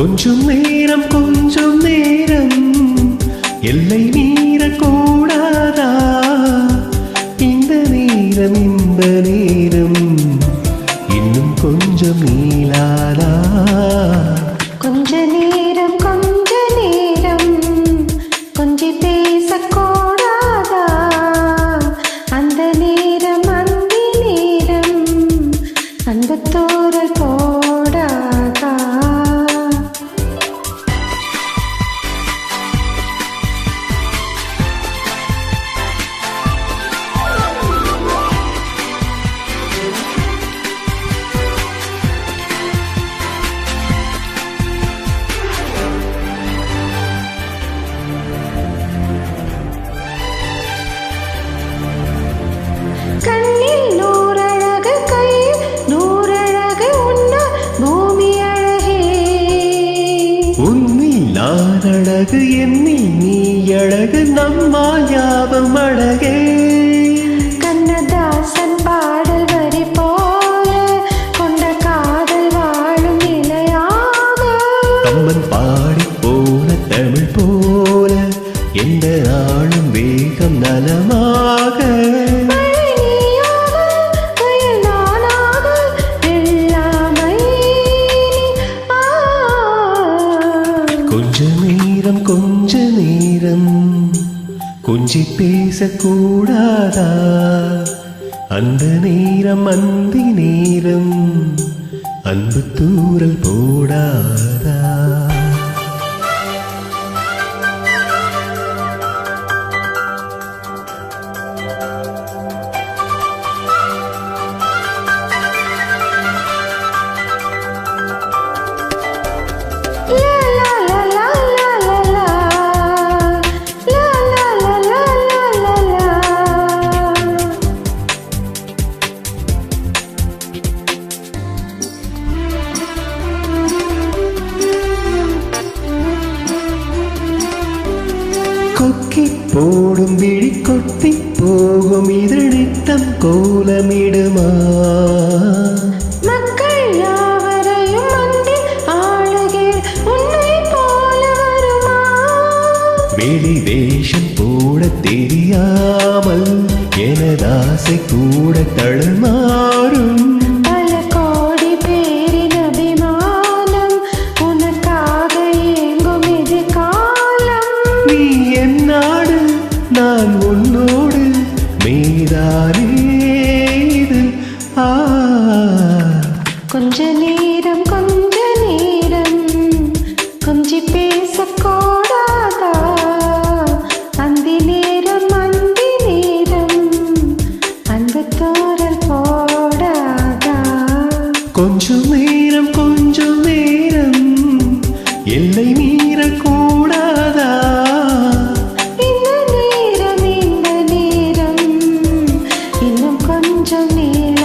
கொஞ்சம் நேரம் எல்லை மீறக்கூடாதா? இந்த நேரம் இன்னும் கொஞ்சம் நீளாதா? கொஞ்ச நேரம் கொஞ்சி பேசக்கூடாதா? அந்த நேரம் அன்பு தூரல் போடாதா? கண்ணில் நூறழகு, கையில் நூறழகு, உன்ன பூமி அழகே. உன்னில் நான் அழகு, என்னில் நீ அழகு, நம்மா யாவும் அழகே. கண்ணதாசன் பாடல் வரி போல கொண்ட காதல் வாழும் நிலையாக. கம்பன் பாடி போன தமிழ் போல எந்த நாளும் வேகம் நலமாக. கொஞ்ச நேரம் கொஞ்சி பேசக்கூடாதா? அந்த நேரம் அன்பு தூரல் போடாதா? கொக்கி போடும் விழி கொட்டி போகும் இதழித்தம் கோலமிடுமா? மக்கள் யாவரையும் மண்ணில் ஆளுகிற உன்னை போல வருமா? வெளி வேஷம் போட தெரியாமல் எனதாசை கூட தடுமாறும். பல கோடி பேரின் அபிமானம் உனக்காக ஏங்கும் இது காலம். நீ என் நாடு, நான் உன்னோடு, மேதானே இது. கொஞ்ச நேரம் கொஞ்சி பேசக்கூடாதா? அந்தி நேரம் அன்பு தூரல் போடாதா? கொஞ்சம் நேரம் எல்லை மீறக்கூடாதா? இந்த நேரம் இன்னும் கொஞ்சம் நேரம்